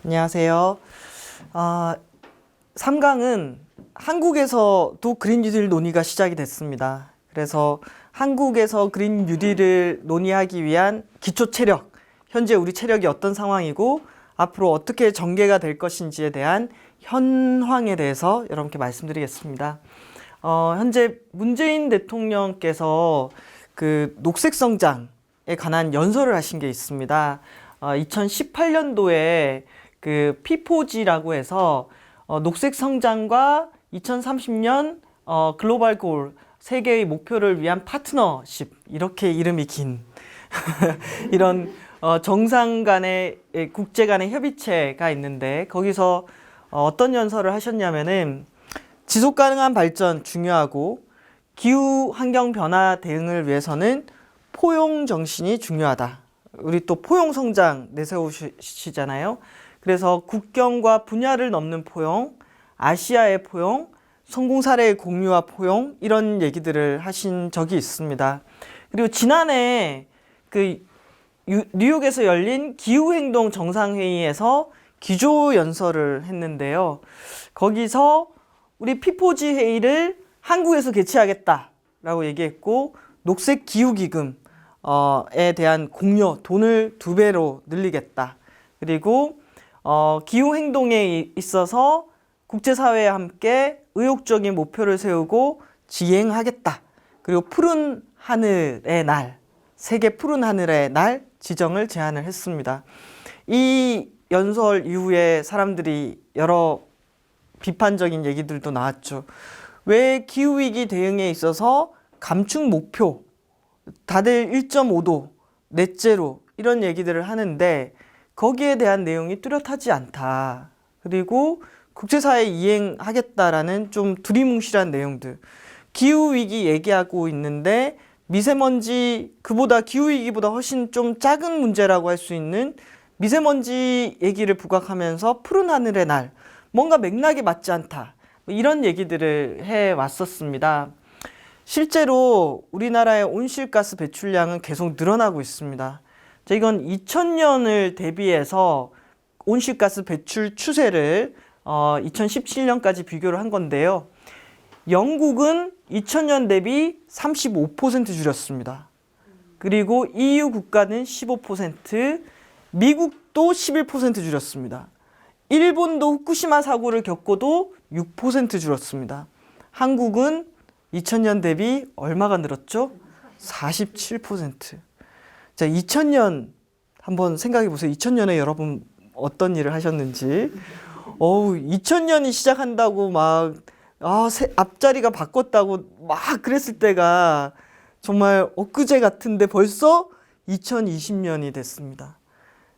안녕하세요. 3강은 한국에서도 그린 뉴딜 논의가 시작이 됐습니다. 그래서 한국에서 그린 뉴딜을 논의하기 위한 기초 체력, 현재 우리 체력이 어떤 상황이고 앞으로 어떻게 전개가 될 것인지에 대한 현황에 대해서 여러분께 말씀드리겠습니다. 현재 문재인 대통령께서 그 녹색 성장에 관한 연설을 하신 게 있습니다. 2018년도에 그 P4G라고 해서 녹색 성장과 2030년 글로벌 골 세계의 목표를 위한 파트너십, 이렇게 이름이 긴 이런 정상 간의 국제 간의 협의체가 있는데, 거기서 어떤 연설을 하셨냐면은 지속 가능한 발전 중요하고 기후 환경 변화 대응을 위해서는 포용 정신이 중요하다. 우리 또 포용 성장 내세우시잖아요. 그래서 국경과 분야를 넘는 포용, 아시아의 포용, 성공 사례의 공유와 포용, 이런 얘기들을 하신 적이 있습니다. 그리고 지난해 그 뉴욕에서 열린 기후행동 정상회의에서 기조 연설을 했는데요. 거기서 우리 P4G 회의를 한국에서 개최하겠다라고 얘기했고, 녹색 기후기금에 대한 공여, 돈을 2배로 늘리겠다. 그리고 기후행동에 있어서 국제사회와 함께 의욕적인 목표를 세우고 지행하겠다. 그리고 푸른 하늘의 날, 세계 푸른 하늘의 날 지정을 제안을 했습니다. 이 연설 이후에 사람들이 여러 비판적인 얘기들도 나왔죠. 왜 기후위기 대응에 있어서 감축 목표, 다들 1.5도, 넷제로 이런 얘기들을 하는데 거기에 대한 내용이 뚜렷하지 않다. 그리고 국제사회에 이행하겠다라는 좀 두리뭉실한 내용들. 기후위기 얘기하고 있는데 미세먼지, 그보다 기후위기보다 훨씬 좀 작은 문제라고 할 수 있는 미세먼지 얘기를 부각하면서 푸른 하늘의 날, 뭔가 맥락이 맞지 않다. 이런 얘기들을 해왔었습니다. 실제로 우리나라의 온실가스 배출량은 계속 늘어나고 있습니다. 이건 2000년을 대비해서 온실가스 배출 추세를 2017년까지 비교를 한 건데요. 영국은 2000년 대비 35% 줄였습니다. 그리고 EU 국가는 15%, 미국도 11% 줄였습니다. 일본도 후쿠시마 사고를 겪고도 6% 줄었습니다. 한국은 2000년 대비 얼마가 늘었죠? 47%. 자, 2000년 한번 생각해 보세요. 2000년에 여러분 어떤 일을 하셨는지. 2000년이 시작한다고 막 앞자리가 바꿨다고 막 그랬을 때가 정말 엊그제 같은데 벌써 2020년이 됐습니다.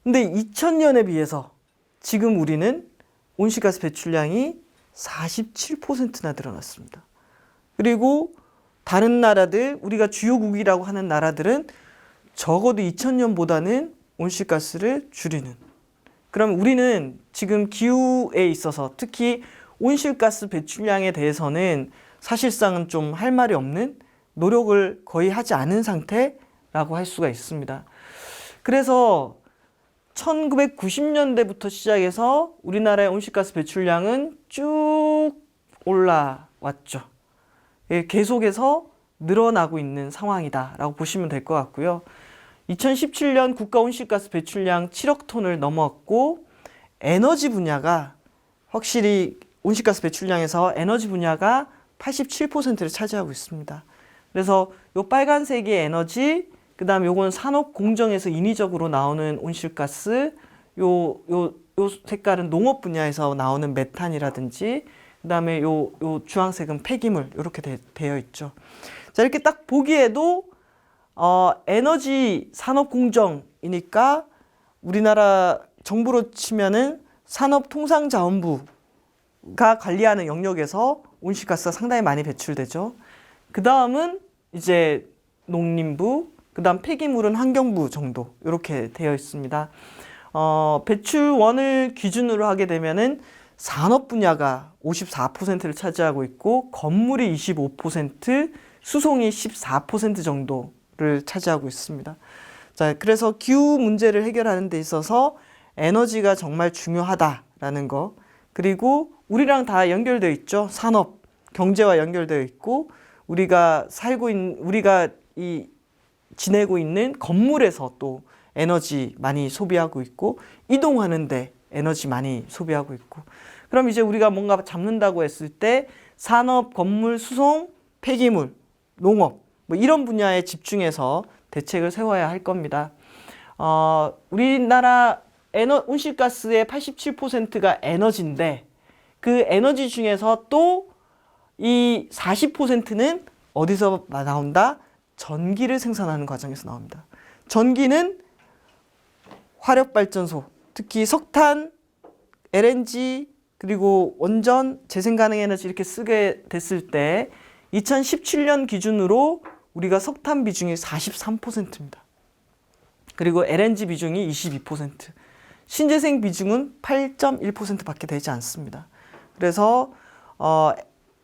근데 2000년에 비해서 지금 우리는 온실가스 배출량이 47%나 늘어났습니다. 그리고 다른 나라들, 우리가 주요국이라고 하는 나라들은 적어도 2000년보다는 온실가스를 줄이는. 그럼 우리는 지금 기후에 있어서 특히 온실가스 배출량에 대해서는 사실상은 좀 할 말이 없는, 노력을 거의 하지 않은 상태라고 할 수가 있습니다. 그래서 1990년대부터 시작해서 우리나라의 온실가스 배출량은 쭉 올라왔죠. 계속해서 늘어나고 있는 상황이다라고 보시면 될 것 같고요. 2017년 국가 온실가스 배출량 7억 톤을 넘었고, 에너지 분야가 확실히 온실가스 배출량에서 에너지 분야가 87%를 차지하고 있습니다. 그래서 요 빨간색이 에너지, 그 다음 요건 산업 공정에서 인위적으로 나오는 온실가스, 요 색깔은 농업 분야에서 나오는 메탄이라든지, 그 다음에 요 주황색은 폐기물, 이렇게 되어 있죠. 자, 이렇게 딱 보기에도 에너지 산업 공정이니까 우리나라 정부로 치면은 산업통상자원부가 관리하는 영역에서 온실가스가 상당히 많이 배출되죠. 그 다음은 이제 농림부, 그 다음 폐기물은 환경부 정도, 이렇게 되어 있습니다. 배출원을 기준으로 하게 되면은 산업 분야가 54%를 차지하고 있고, 건물이 25%, 수송이 14% 정도를 차지하고 있습니다. 자, 그래서 기후 문제를 해결하는 데 있어서 에너지가 정말 중요하다라는 거. 그리고 우리랑 다 연결되어 있죠. 산업, 경제와 연결되어 있고 우리가 지내고 있는 건물에서 또 에너지 많이 소비하고 있고 이동하는데 에너지 많이 소비하고 있고 그럼 이제 우리가 뭔가 잡는다고 했을 때 산업, 건물, 수송, 폐기물, 농업 뭐 이런 분야에 집중해서 대책을 세워야 할 겁니다. 우리나라 온실가스의 87%가 에너지인데 그 에너지 중에서 또 이 40%는 어디서 나온다? 전기를 생산하는 과정에서 나옵니다. 전기는 화력발전소, 특히 석탄, LNG, 그리고 원전, 재생가능에너지 이렇게 쓰게 됐을 때 2017년 기준으로 우리가 석탄 비중이 43%입니다. 그리고 LNG 비중이 22%, 신재생 비중은 8.1%밖에 되지 않습니다. 그래서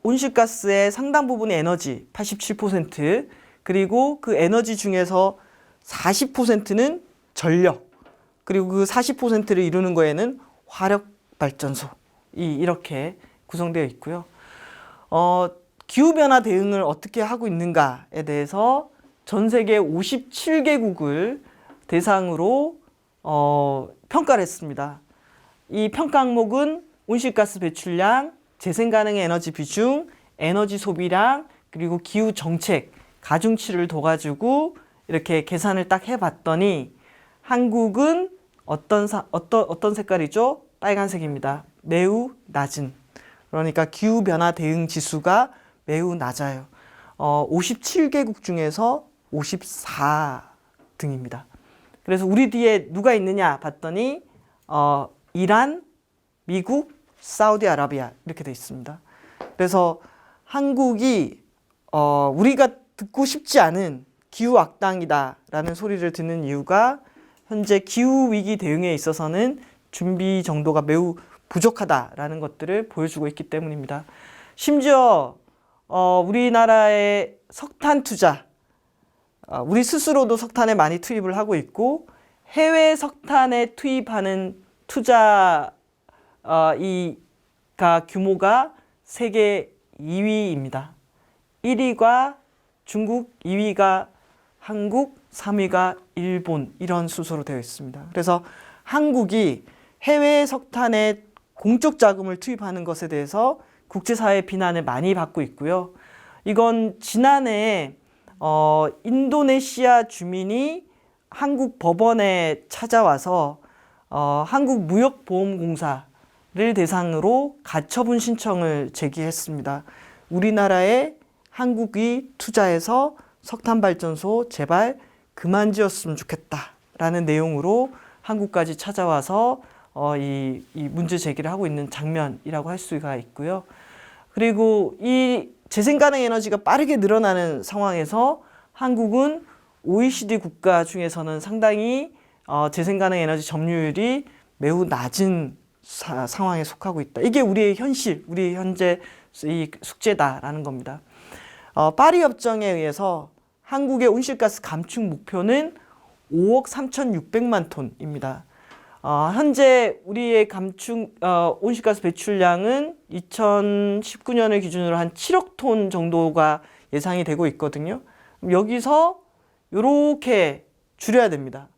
온실가스의 상당 부분의 에너지 87%, 그리고 그 에너지 중에서 40%는 전력, 그리고 그 40%를 이루는 거에는 화력발전소 이렇게 구성되어 있고요. 기후변화 대응을 어떻게 하고 있는가에 대해서 전 세계 57개국을 대상으로 평가를 했습니다. 이 평가 항목은 온실가스 배출량, 재생가능 에너지 비중, 에너지 소비량, 그리고 기후 정책, 가중치를 둬가지고 이렇게 계산을 딱 해봤더니 한국은 어떤 색깔이죠? 빨간색입니다. 매우 낮은. 그러니까 기후변화 대응 지수가 매우 낮아요. 57개국 중에서 54등입니다. 그래서 우리 뒤에 누가 있느냐 봤더니 이란, 미국, 사우디아라비아 이렇게 돼 있습니다. 그래서 한국이 우리가 듣고 싶지 않은 기후 악당이다라는 소리를 듣는 이유가 현재 기후 위기 대응에 있어서는 준비 정도가 매우 부족하다라는 것들을 보여주고 있기 때문입니다. 심지어 우리나라의 석탄 투자, 우리 스스로도 석탄에 많이 투입을 하고 있고 해외 석탄에 투입하는 투자 규모가 세계 2위입니다. 1위가 중국, 2위가 한국, 3위가 일본 이런 순서로 되어 있습니다. 그래서 한국이 해외 석탄에 공적 자금을 투입하는 것에 대해서 국제사회의 비난을 많이 받고 있고요. 이건 지난해 인도네시아 주민이 한국 법원에 찾아와서 한국무역보험공사를 대상으로 가처분 신청을 제기했습니다. 우리나라에 한국이 투자해서 석탄발전소 제발 그만 지었으면 좋겠다라는 내용으로 한국까지 찾아와서 이 문제 제기를 하고 있는 장면이라고 할 수가 있고요. 그리고 이 재생가능 에너지가 빠르게 늘어나는 상황에서 한국은 OECD 국가 중에서는 상당히 재생가능 에너지 점유율이 매우 낮은 상황에 속하고 있다. 이게 우리의 현실, 우리 현재 이 숙제다라는 겁니다. 파리 협정에 의해서 한국의 온실가스 감축 목표는 5억 3,600만 톤입니다. 현재 우리의 온실가스 배출량은 2019년을 기준으로 한 7억 톤 정도가 예상이 되고 있거든요. 여기서 이렇게 줄여야 됩니다.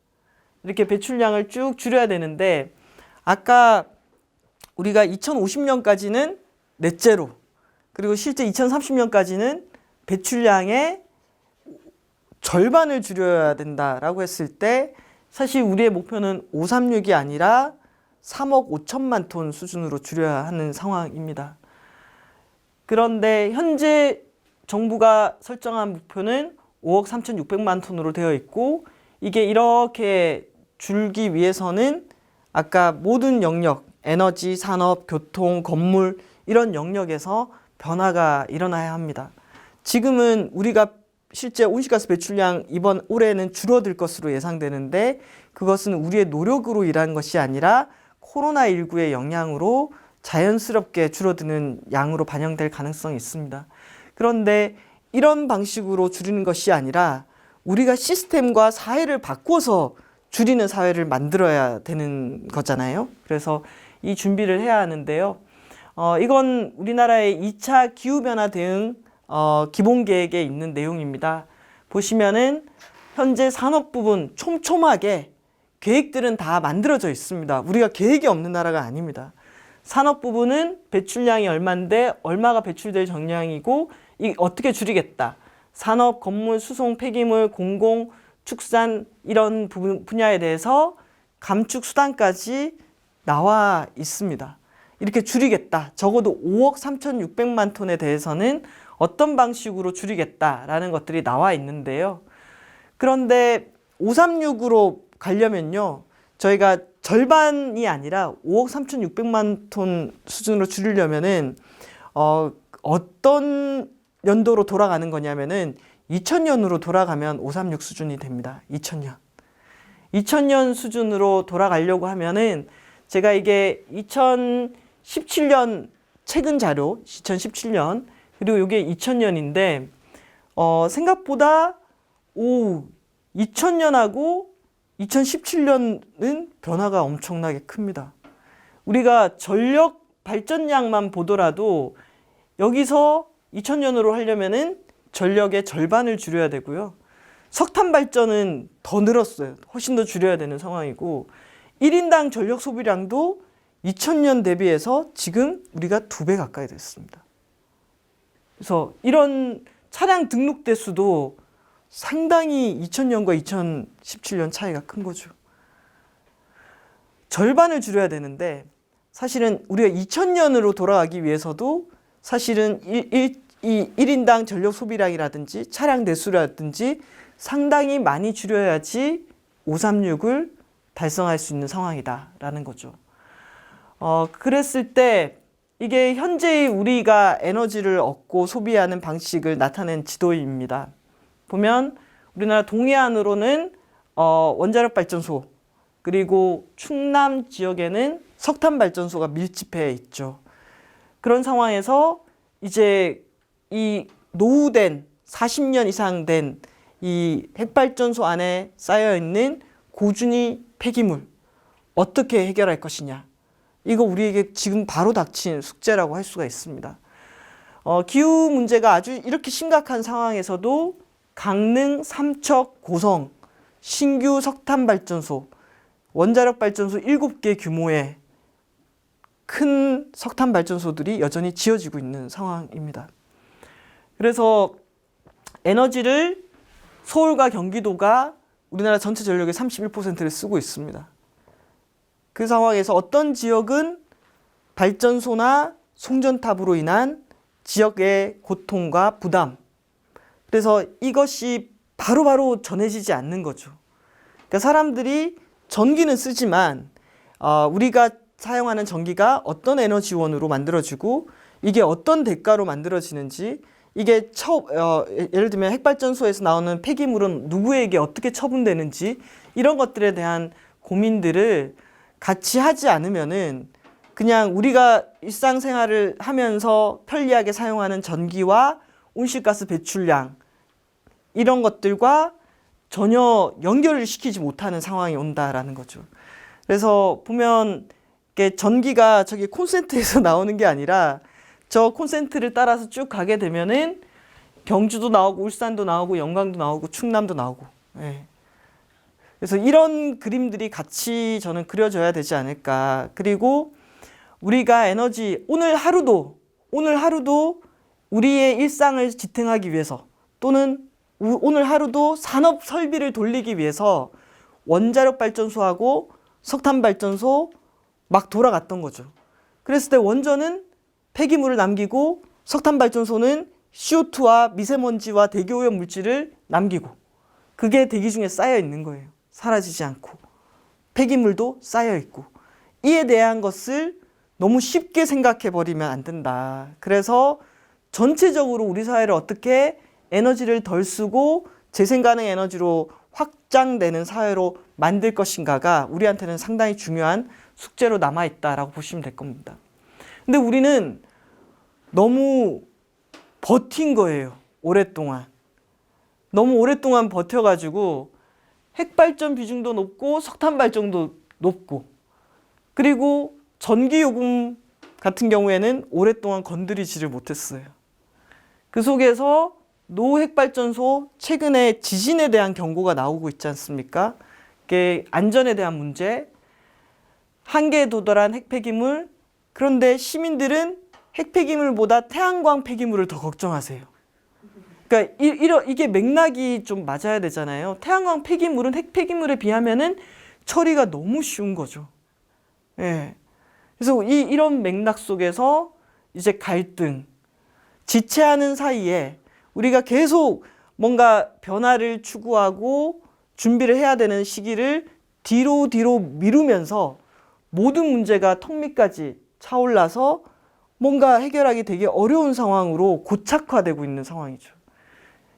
이렇게 배출량을 쭉 줄여야 되는데 아까 우리가 2050년까지는 넷제로, 그리고 실제 2030년까지는 배출량의 절반을 줄여야 된다라고 했을 때 사실 우리의 목표는 536이 아니라 3억 5천만 톤 수준으로 줄여야 하는 상황입니다. 그런데 현재 정부가 설정한 목표는 5억 3,600만 톤으로 되어 있고 이게 이렇게 줄기 위해서는 아까 모든 영역, 에너지, 산업, 교통, 건물 이런 영역에서 변화가 일어나야 합니다. 지금은 우리가 실제 온실가스 배출량 이번 올해는 줄어들 것으로 예상되는데 그것은 우리의 노력으로 일한 것이 아니라 코로나19의 영향으로 자연스럽게 줄어드는 양으로 반영될 가능성이 있습니다. 그런데 이런 방식으로 줄이는 것이 아니라 우리가 시스템과 사회를 바꿔서 줄이는 사회를 만들어야 되는 거잖아요. 그래서 이 준비를 해야 하는데요. 이건 우리나라의 2차 기후변화 대응 기본계획에 있는 내용입니다. 보시면은 현재 산업 부분 촘촘하게 계획들은 다 만들어져 있습니다. 우리가 계획이 없는 나라가 아닙니다. 산업 부분은 배출량이 얼마인데 얼마가 배출될 정량이고 어떻게 줄이겠다. 산업, 건물, 수송, 폐기물, 공공, 축산 이런 분야에 대해서 감축 수단까지 나와 있습니다. 이렇게 줄이겠다. 적어도 5억 3,600만 톤에 대해서는 어떤 방식으로 줄이겠다라는 것들이 나와 있는데요. 그런데 536으로 가려면요. 저희가 절반이 아니라 5억 3,600만 톤 수준으로 줄이려면은 어떤 연도로 돌아가는 거냐면은 2000년으로 돌아가면 536 수준이 됩니다. 2000년. 2000년 수준으로 돌아가려고 하면은 제가 이게 2017년 최근 자료, 2017년 그리고 이게 2000년인데 생각보다 2000년하고 2017년은 변화가 엄청나게 큽니다. 우리가 전력 발전량만 보더라도 여기서 2000년으로 하려면은 전력의 절반을 줄여야 되고요. 석탄 발전은 더 늘었어요. 훨씬 더 줄여야 되는 상황이고 1인당 전력 소비량도 2000년 대비해서 지금 우리가 2배 가까이 됐습니다. 그래서 이런 차량 등록 대수도 상당히 2000년과 2017년 차이가 큰 거죠. 절반을 줄여야 되는데 사실은 우리가 2000년으로 돌아가기 위해서도 사실은 1인당 전력 소비량이라든지 차량 대수라든지 상당히 많이 줄여야지 536을 달성할 수 있는 상황이다라는 거죠. 그랬을 때 이게 현재의 우리가 에너지를 얻고 소비하는 방식을 나타낸 지도입니다. 보면 우리나라 동해안으로는 원자력 발전소 그리고 충남 지역에는 석탄 발전소가 밀집해 있죠. 그런 상황에서 이제 이 노후된 40년 이상 된 이 핵발전소 안에 쌓여 있는 고준위 폐기물 어떻게 해결할 것이냐. 이거 우리에게 지금 바로 닥친 숙제라고 할 수가 있습니다. 기후 문제가 아주 이렇게 심각한 상황에서도 강릉, 삼척, 고성, 신규 석탄 발전소, 원자력 발전소 7개 규모의 큰 석탄 발전소들이 여전히 지어지고 있는 상황입니다. 그래서 에너지를 서울과 경기도가 우리나라 전체 전력의 31%를 쓰고 있습니다. 그 상황에서 어떤 지역은 발전소나 송전탑으로 인한 지역의 고통과 부담, 그래서 이것이 바로바로 전해지지 않는 거죠. 그러니까 사람들이 전기는 쓰지만 우리가 사용하는 전기가 어떤 에너지원으로 만들어지고 이게 어떤 대가로 만들어지는지, 이게 예를 들면 핵발전소에서 나오는 폐기물은 누구에게 어떻게 처분되는지, 이런 것들에 대한 고민들을 같이 하지 않으면은 그냥 우리가 일상생활을 하면서 편리하게 사용하는 전기와 온실가스 배출량 이런 것들과 전혀 연결을 시키지 못하는 상황이 온다라는 거죠. 그래서 보면 전기가 저기 콘센트에서 나오는 게 아니라 저 콘센트를 따라서 쭉 가게 되면은 경주도 나오고 울산도 나오고 영광도 나오고 충남도 나오고. 예. 그래서 이런 그림들이 같이 저는 그려져야 되지 않을까. 그리고 우리가 에너지 오늘 하루도 우리의 일상을 지탱하기 위해서, 또는 오늘 하루도 산업 설비를 돌리기 위해서 원자력 발전소하고 석탄 발전소 막 돌아갔던 거죠. 그랬을 때 원전은 폐기물을 남기고 석탄 발전소는 CO2와 미세먼지와 대기오염 물질을 남기고, 그게 대기 중에 쌓여 있는 거예요. 사라지지 않고. 폐기물도 쌓여 있고. 이에 대한 것을 너무 쉽게 생각해 버리면 안 된다. 그래서 전체적으로 우리 사회를 어떻게 에너지를 덜 쓰고 재생 가능 에너지로 확장되는 사회로 만들 것인가가 우리한테는 상당히 중요한 숙제로 남아있다라고 보시면 될 겁니다. 근데 우리는 너무 버틴 거예요. 오랫동안. 너무 오랫동안 버텨가지고 핵발전 비중도 높고 석탄 발전도 높고, 그리고 전기요금 같은 경우에는 오랫동안 건드리지를 못했어요. 그 속에서 노핵발전소 최근에 지진에 대한 경고가 나오고 있지 않습니까? 이게 안전에 대한 문제, 한계에 도달한 핵폐기물, 그런데 시민들은 핵폐기물보다 태양광 폐기물을 더 걱정하세요. 그러니까 이게 맥락이 좀 맞아야 되잖아요. 태양광 폐기물은 핵폐기물에 비하면은 처리가 너무 쉬운 거죠. 예. 그래서 이런 맥락 속에서 이제 갈등, 지체하는 사이에 우리가 계속 뭔가 변화를 추구하고 준비를 해야 되는 시기를 뒤로 미루면서 모든 문제가 턱 밑까지 차올라서 뭔가 해결하기 되게 어려운 상황으로 고착화되고 있는 상황이죠.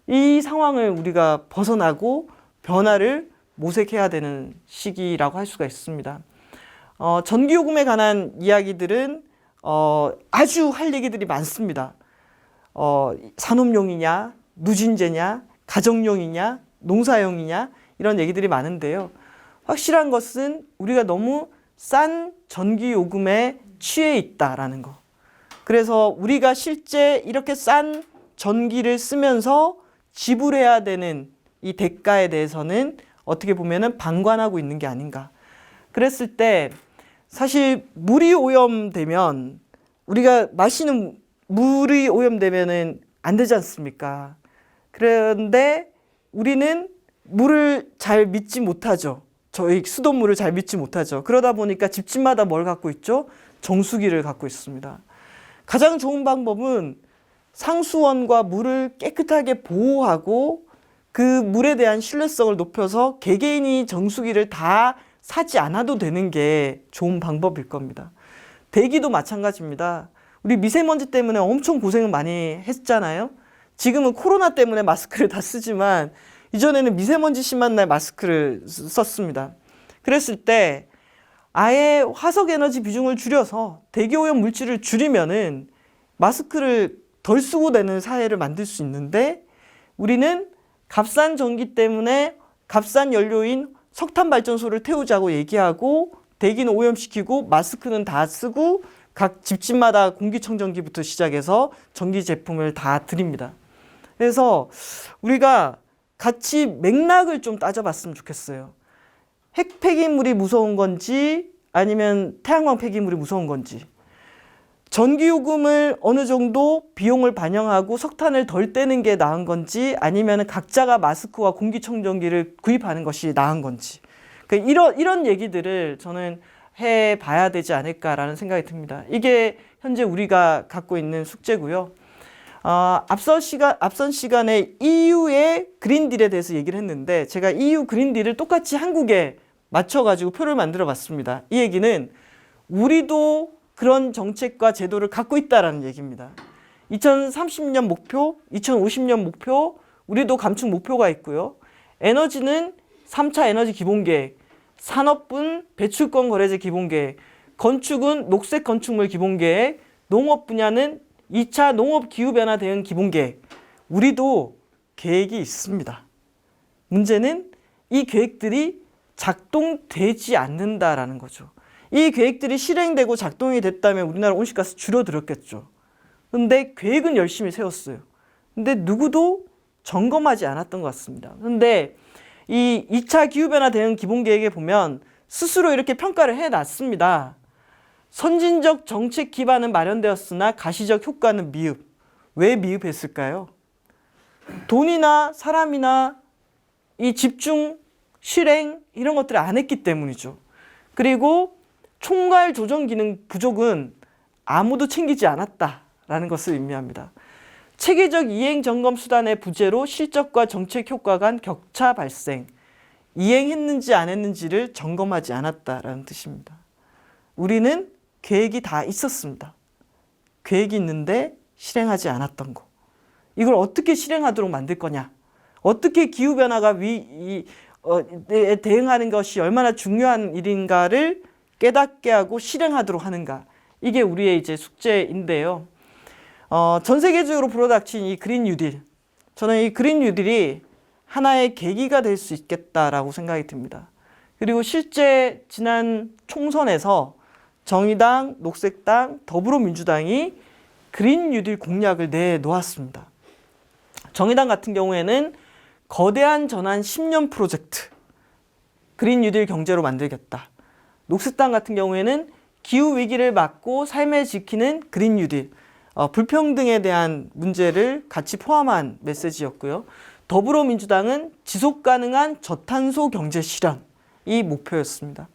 이 상황을 우리가 벗어나고 변화를 모색해야 되는 시기라고 할 수가 있습니다. 전기요금에 관한 이야기들은 아주 할 얘기들이 많습니다. 산업용이냐, 누진제냐, 가정용이냐, 농사용이냐, 이런 얘기들이 많은데요. 확실한 것은 우리가 너무 싼 전기요금에 취해 있다라는 거. 그래서 우리가 실제 이렇게 싼 전기를 쓰면서 지불해야 되는 이 대가에 대해서는 어떻게 보면은 방관하고 있는 게 아닌가. 그랬을 때 사실 물이 오염되면, 우리가 마시는 물이 오염되면은 안 되지 않습니까? 그런데 우리는 물을 잘 믿지 못하죠. 저희 수돗물을 잘 믿지 못하죠. 그러다 보니까 집집마다 뭘 갖고 있죠? 정수기를 갖고 있습니다. 가장 좋은 방법은 상수원과 물을 깨끗하게 보호하고 그 물에 대한 신뢰성을 높여서 개개인이 정수기를 다 사지 않아도 되는 게 좋은 방법일 겁니다. 대기도 마찬가지입니다. 우리 미세먼지 때문에 엄청 고생을 많이 했잖아요. 지금은 코로나 때문에 마스크를 다 쓰지만 이전에는 미세먼지 심한 날 마스크를 썼습니다. 그랬을 때 아예 화석 에너지 비중을 줄여서 대기오염 물질을 줄이면은 마스크를 덜 쓰고 되는 사회를 만들 수 있는데, 우리는 값싼 전기 때문에 값싼 연료인 석탄 발전소를 태우자고 얘기하고 대기는 오염시키고 마스크는 다 쓰고 각 집집마다 공기청정기부터 시작해서 전기 제품을 다 드립니다. 그래서 우리가 같이 맥락을 좀 따져봤으면 좋겠어요. 핵 폐기물이 무서운 건지 아니면 태양광 폐기물이 무서운 건지, 전기요금을 어느 정도 비용을 반영하고 석탄을 덜 떼는 게 나은 건지 아니면 각자가 마스크와 공기청정기를 구입하는 것이 나은 건지, 그러니까 이런 얘기들을 저는 해봐야 되지 않을까라는 생각이 듭니다. 이게 현재 우리가 갖고 있는 숙제고요. 앞선 시간에 EU의 그린딜에 대해서 얘기를 했는데, 제가 EU 그린딜을 똑같이 한국에 맞춰가지고 표를 만들어 봤습니다. 이 얘기는 우리도 그런 정책과 제도를 갖고 있다라는 얘기입니다. 2030년 목표, 2050년 목표, 우리도 감축 목표가 있고요. 에너지는 3차 에너지 기본계획, 산업은 배출권 거래제 기본계획, 건축은 녹색 건축물 기본계획, 농업 분야는 2차 농업 기후변화 대응 기본계획. 우리도 계획이 있습니다. 문제는 이 계획들이 작동되지 않는다라는 거죠. 이 계획들이 실행되고 작동이 됐다면 우리나라 온실가스 줄어들었겠죠. 근데 계획은 열심히 세웠어요. 근데 누구도 점검하지 않았던 것 같습니다. 근데 이 2차 기후변화 대응 기본계획에 보면 스스로 이렇게 평가를 해놨습니다. 선진적 정책 기반은 마련되었으나 가시적 효과는 미흡. 왜 미흡했을까요? 돈이나 사람이나 이 집중, 실행 이런 것들을 안 했기 때문이죠. 그리고 총괄 조정 기능 부족은 아무도 챙기지 않았다라는 것을 의미합니다. 체계적 이행 점검 수단의 부재로 실적과 정책 효과 간 격차 발생. 이행했는지 안 했는지를 점검하지 않았다라는 뜻입니다. 우리는 계획이 다 있었습니다. 계획이 있는데 실행하지 않았던 거. 이걸 어떻게 실행하도록 만들 거냐? 어떻게 기후변화가 대응하는 것이 얼마나 중요한 일인가를 깨닫게 하고 실행하도록 하는가. 이게 우리의 이제 숙제인데요. 전 세계적으로 불어닥친 이 그린 뉴딜. 저는 이 그린 뉴딜이 하나의 계기가 될 수 있겠다라고 생각이 듭니다. 그리고 실제 지난 총선에서 정의당, 녹색당, 더불어민주당이 그린 뉴딜 공약을 내놓았습니다. 정의당 같은 경우에는 거대한 전환 10년 프로젝트, 그린 뉴딜 경제로 만들겠다. 녹색당 같은 경우에는 기후 위기를 막고 삶을 지키는 그린 뉴딜, 불평등에 대한 문제를 같이 포함한 메시지였고요. 더불어민주당은 지속 가능한 저탄소 경제 실현이 목표였습니다.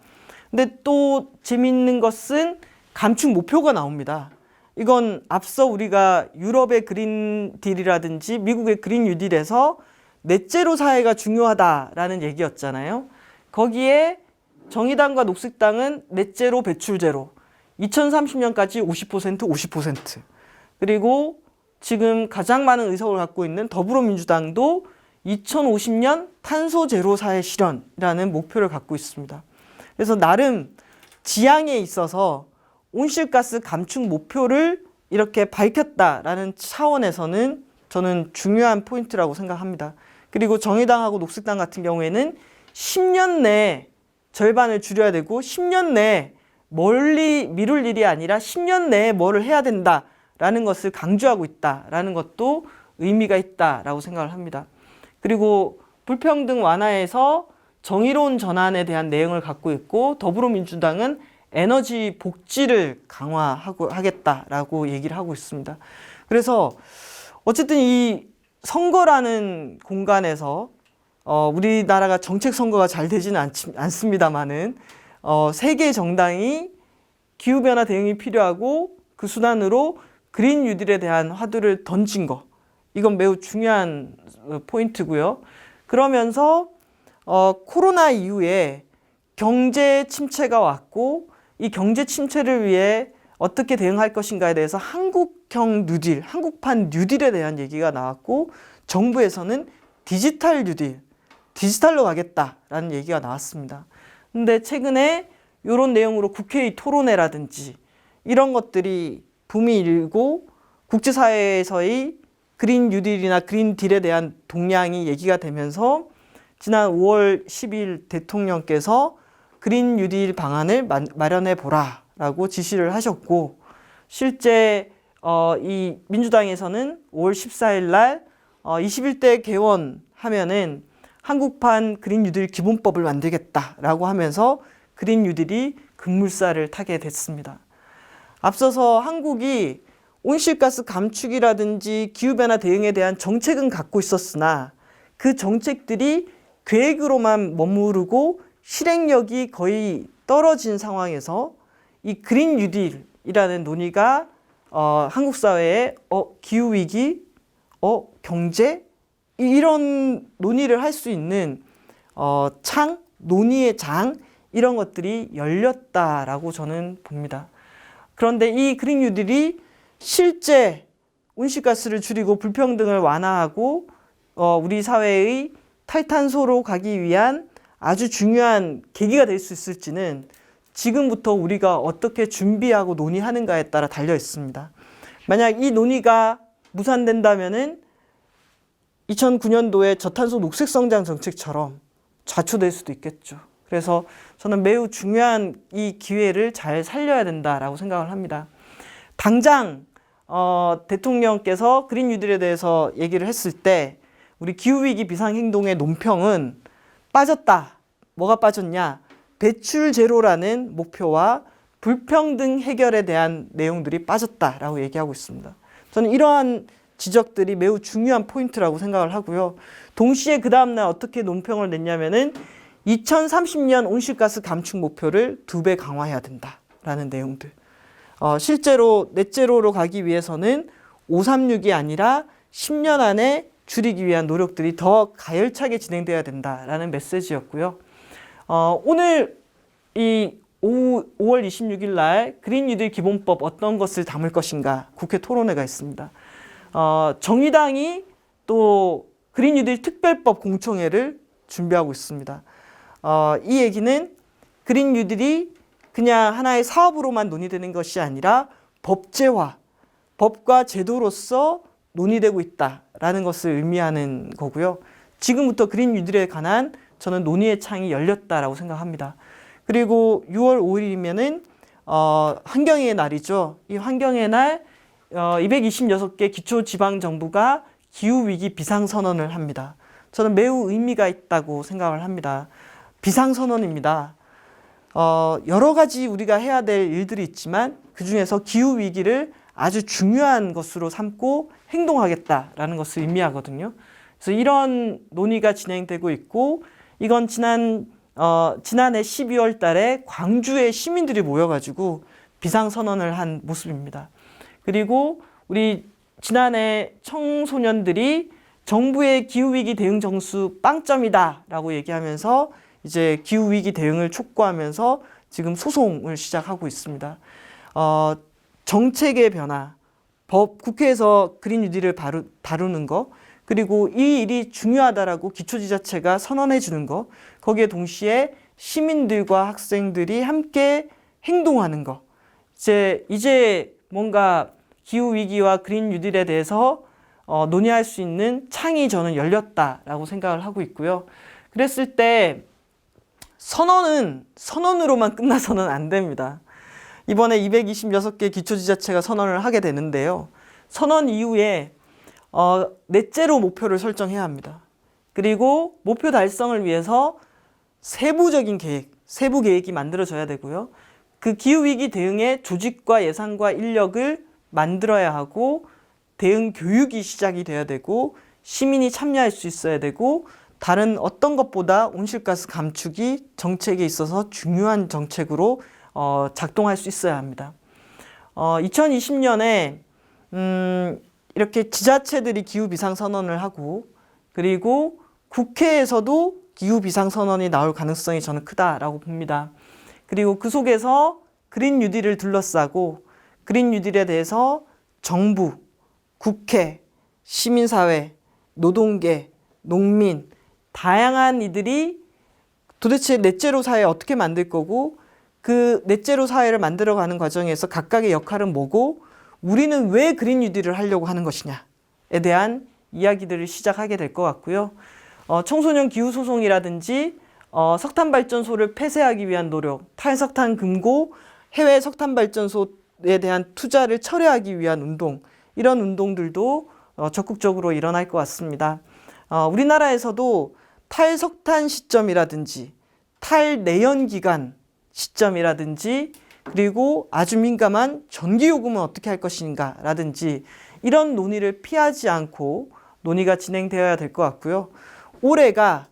근데 또 재미있는 것은 감축 목표가 나옵니다. 이건 앞서 우리가 유럽의 그린 딜이라든지 미국의 그린 뉴딜에서 넷제로 사회가 중요하다라는 얘기였잖아요. 거기에 정의당과 녹색당은 넷제로 배출 제로, 2030년까지 50%, 50%. 그리고 지금 가장 많은 의석을 갖고 있는 더불어민주당도 2050년 탄소 제로 사회 실현이라는 목표를 갖고 있습니다. 그래서 나름 지향에 있어서 온실가스 감축 목표를 이렇게 밝혔다라는 차원에서는 저는 중요한 포인트라고 생각합니다. 그리고 정의당하고 녹색당 같은 경우에는 10년 내에 절반을 줄여야 되고 10년 내에 멀리 미룰 일이 아니라 10년 내에 뭐를 해야 된다라는 것을 강조하고 있다라는 것도 의미가 있다라고 생각을 합니다. 그리고 불평등 완화에서 정의로운 전환에 대한 내용을 갖고 있고 더불어민주당은 에너지 복지를 강화하겠다라고 얘기를 하고 있습니다. 그래서 어쨌든 이 선거라는 공간에서 우리나라가 정책 선거가 잘 되지는 않습니다만은 세 개의 정당이 기후변화 대응이 필요하고 그 수단으로 그린 뉴딜에 대한 화두를 던진 거, 이건 매우 중요한 포인트고요. 그러면서 코로나 이후에 경제 침체가 왔고 이 경제 침체를 위해 어떻게 대응할 것인가에 대해서 한국형 뉴딜, 한국판 뉴딜에 대한 얘기가 나왔고 정부에서는 디지털 뉴딜, 디지털로 가겠다라는 얘기가 나왔습니다. 근데 최근에 이런 내용으로 국회의 토론회라든지 이런 것들이 붐이 일고 국제사회에서의 그린 뉴딜이나 그린 딜에 대한 동향이 얘기가 되면서 지난 5월 10일 대통령께서 그린 뉴딜 방안을 마련해 보라라고 지시를 하셨고 실제 이 민주당에서는 5월 14일 날 21대 개원하면은 한국판 그린 뉴딜 기본법을 만들겠다라고 하면서 그린 뉴딜이 급물살을 타게 됐습니다. 앞서서 한국이 온실가스 감축이라든지 기후변화 대응에 대한 정책은 갖고 있었으나 그 정책들이 계획으로만 머무르고 실행력이 거의 떨어진 상황에서 이 그린 뉴딜이라는 논의가 한국 사회에 기후위기, 경제 이런 논의를 할 수 있는 논의의 장 이런 것들이 열렸다라고 저는 봅니다. 그런데 이 그린 뉴딜이 실제 온실가스를 줄이고 불평등을 완화하고 우리 사회의 탈탄소로 가기 위한 아주 중요한 계기가 될 수 있을지는 지금부터 우리가 어떻게 준비하고 논의하는가에 따라 달려 있습니다. 만약 이 논의가 무산된다면은 2009년도에 저탄소 녹색성장 정책처럼 좌초될 수도 있겠죠. 그래서 저는 매우 중요한 이 기회를 잘 살려야 된다라고 생각을 합니다. 당장 대통령께서 그린 뉴딜에 대해서 얘기를 했을 때 우리 기후위기 비상행동의 논평은 빠졌다. 뭐가 빠졌냐? 배출 제로라는 목표와 불평등 해결에 대한 내용들이 빠졌다라고 얘기하고 있습니다. 저는 이러한 지적들이 매우 중요한 포인트라고 생각을 하고요. 동시에 그 다음날 어떻게 논평을 냈냐면은 2030년 온실가스 감축 목표를 2배 강화해야 된다라는 내용들. 실제로 넷제로로 가기 위해서는 536이 아니라 10년 안에 줄이기 위한 노력들이 더 가열차게 진행돼야 된다라는 메시지였고요. 오늘 이 5월 26일 날 그린 뉴딜 기본법 어떤 것을 담을 것인가 국회 토론회가 있습니다. 정의당이 또 그린 뉴딜 특별법 공청회를 준비하고 있습니다. 이 얘기는 그린 뉴딜이 그냥 하나의 사업으로만 논의되는 것이 아니라 법제화, 법과 제도로서 논의되고 있다라는 것을 의미하는 거고요. 지금부터 그린 뉴딜에 관한 저는 논의의 창이 열렸다라고 생각합니다. 그리고 6월 5일이면은 환경의 날이죠. 이 환경의 날 226개 기초지방정부가 기후위기 비상선언을 합니다. 저는 매우 의미가 있다고 생각을 합니다. 비상선언입니다. 여러 가지 우리가 해야 될 일들이 있지만 그중에서 기후위기를 아주 중요한 것으로 삼고 행동하겠다라는 것을 의미하거든요. 그래서 이런 논의가 진행되고 있고, 이건 지난해 12월 달에 광주의 시민들이 모여가지고 비상선언을 한 모습입니다. 그리고 우리 지난해 청소년들이 정부의 기후위기 대응 정수 빵점이다 라고 얘기하면서 이제 기후위기 대응을 촉구하면서 지금 소송을 시작하고 있습니다. 정책의 변화, 국회에서 그린 뉴딜을 다루는 거, 그리고 이 일이 중요하다라고 기초지자체가 선언해 주는 거, 거기에 동시에 시민들과 학생들이 함께 행동하는 거, 이제 뭔가 기후위기와 그린 뉴딜에 대해서 논의할 수 있는 창이 저는 열렸다라고 생각을 하고 있고요. 그랬을 때 선언으로만 끝나서는 안 됩니다. 이번에 226개 기초지자체가 선언을 하게 되는데요. 선언 이후에 넷째로 목표를 설정해야 합니다. 그리고 목표 달성을 위해서 세부적인 계획, 세부 계획이 만들어져야 되고요. 그 기후위기 대응의 조직과 예산과 인력을 만들어야 하고, 대응 교육이 시작이 돼야 되고, 시민이 참여할 수 있어야 되고, 다른 어떤 것보다 온실가스 감축이 정책에 있어서 중요한 정책으로 작동할 수 있어야 합니다. 2020년에 이렇게 지자체들이 기후비상선언을 하고, 그리고 국회에서도 기후비상선언이 나올 가능성이 저는 크다라고 봅니다. 그리고 그 속에서 그린 뉴딜을 둘러싸고, 그린 뉴딜에 대해서 정부, 국회, 시민사회, 노동계, 농민, 다양한 이들이 도대체 넷제로 사회 어떻게 만들 거고, 그 넷제로 사회를 만들어가는 과정에서 각각의 역할은 뭐고, 우리는 왜 그린 뉴딜을 하려고 하는 것이냐에 대한 이야기들을 시작하게 될 것 같고요. 청소년 기후 소송이라든지 석탄 발전소를 폐쇄하기 위한 노력, 탈석탄 금고, 해외 석탄 발전소에 대한 투자를 철회하기 위한 운동, 이런 운동들도 적극적으로 일어날 것 같습니다. 우리나라에서도 탈석탄 시점이라든지 탈내연기관 시점이라든지, 그리고 아주 민감한 전기요금은 어떻게 할 것인가 라든지, 이런 논의를 피하지 않고 논의가 진행되어야 될 것 같고요. 올해가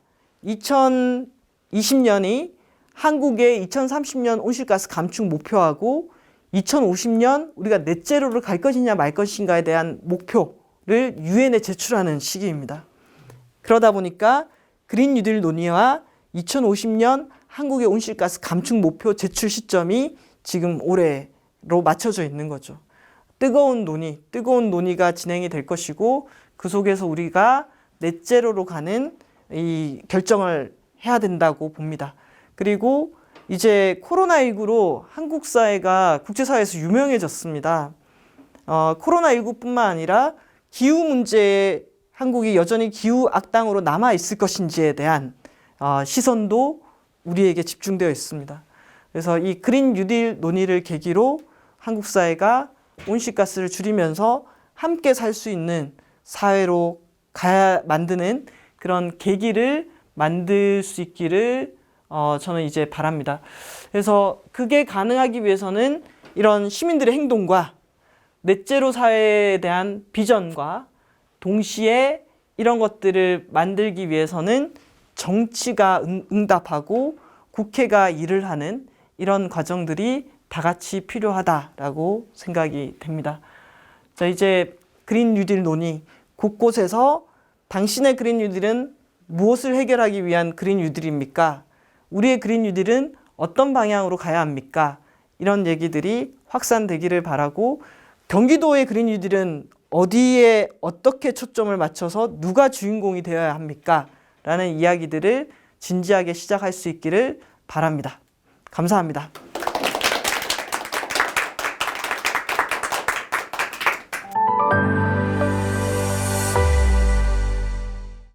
2020년이 한국의 2030년 온실가스 감축 목표하고 2050년 우리가 넷제로를 갈 것이냐 말 것인가에 대한 목표를 유엔에 제출하는 시기입니다. 그러다 보니까 그린 뉴딜 논의와 2050년 한국의 온실가스 감축 목표 제출 시점이 지금 올해로 맞춰져 있는 거죠. 뜨거운 논의가 진행이 될 것이고, 그 속에서 우리가 넷제로로 가는 이 결정을 해야 된다고 봅니다. 그리고 이제 코로나19로 한국 사회가 국제사회에서 유명해졌습니다. 코로나19뿐만 아니라 기후 문제에 한국이 여전히 기후 악당으로 남아 있을 것인지에 대한 시선도 우리에게 집중되어 있습니다. 그래서 이 그린 뉴딜 논의를 계기로 한국 사회가 온실가스를 줄이면서 함께 살 수 있는 사회로 만드는 그런 계기를 만들 수 있기를 저는 이제 바랍니다. 그래서 그게 가능하기 위해서는 이런 시민들의 행동과 넷제로 사회에 대한 비전과 동시에 이런 것들을 만들기 위해서는 정치가 응답하고 국회가 일을 하는 이런 과정들이 다 같이 필요하다라고 생각이 됩니다. 자, 이제 그린 뉴딜 논의, 곳곳에서 당신의 그린 뉴딜은 무엇을 해결하기 위한 그린 뉴딜입니까? 우리의 그린 뉴딜은 어떤 방향으로 가야 합니까? 이런 얘기들이 확산되기를 바라고, 경기도의 그린 뉴딜은 어디에 어떻게 초점을 맞춰서 누가 주인공이 되어야 합니까? 라는 이야기들을 진지하게 시작할 수 있기를 바랍니다. 감사합니다.